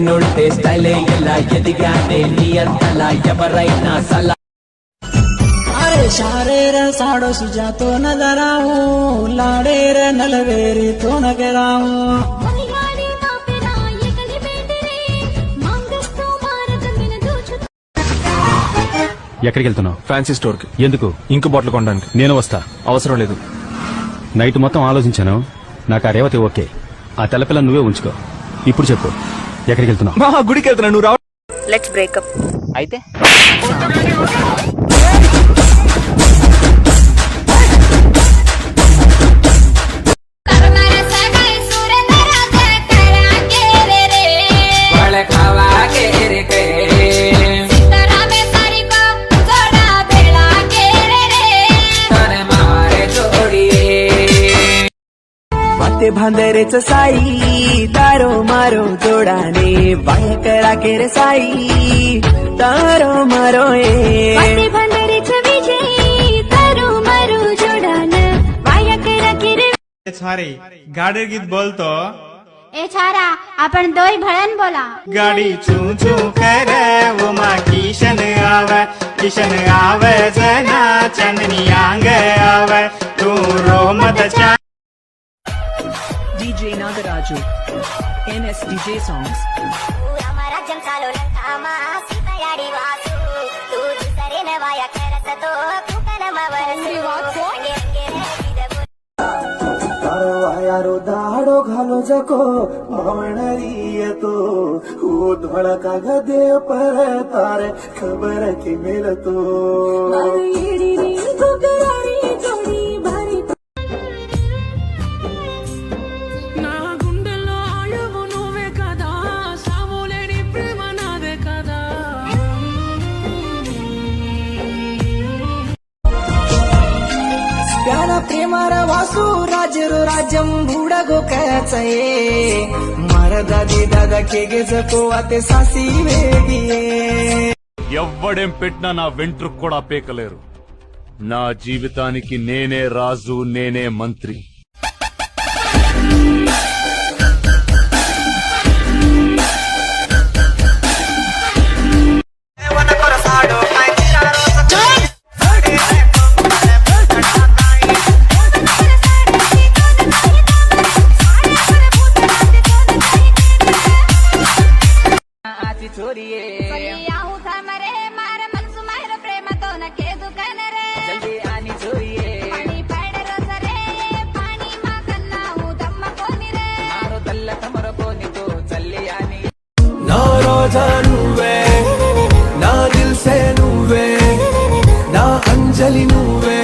చిన్నోళ్ళే స్టైలే ఇలా ఎదిగానే నీ అంతలా ఎవరైనా సలా अरे शारे रे साड़ो सुजा तो नजर आऊं लाड़े रे नलवेरी तो नजर आऊं ఎక్కడికి వెళ్తున్నావు? ఫ్యాన్సీ స్టోర్ కి. ఎందుకు? ఇంకు బాటిల్ కొనడానికి. నేను వస్తా. అవసరం లేదు. నైట్ మొత్తం ఆలోచించాను. నాకు ఆ రేవతి ఓకే. ఆ తెల్లపిల్ల నువ్వే ఉంచుకో. ఇప్పుడు చెప్పు, ఎక్కడికి వెళ్తున్నావు? మా గుడికి వెళ్తున్నా, నువ్వు రావ. Let's breakup. అయితే भांदरेच साई तारो मारो जोडाने बाय करा के रे साई तारो मारो भांदरेच विजय तारो मारो जोडाने बाय करा के रे छारे गाडीर गीत बोलतो ए छारा आपण दोय भळन बोला गाडी चू चू करे वो मा किशन आवे जना चंदनी आंग आवे तू रो मत चा DJ Nagaraju, NSDJ songs. यारो दाडो घालो जको मावणारी येतो धोळा कागदे पर तारे खबर की मिळतो प्रेमार वासू राजरो राज्यम बुडगो कचये मर दादी दादा केगे जको अते सासी वेगिये ఎవ్వడేం పెట్టినా నా వెంట్రుకు కూడా పీకలేరు. నా జీవితానికి నేనే రాజు, నేనే మంత్రి. నా రోజా నువ్వే నా దిల్ సే నువ్వే నా అంజలి నువ్వే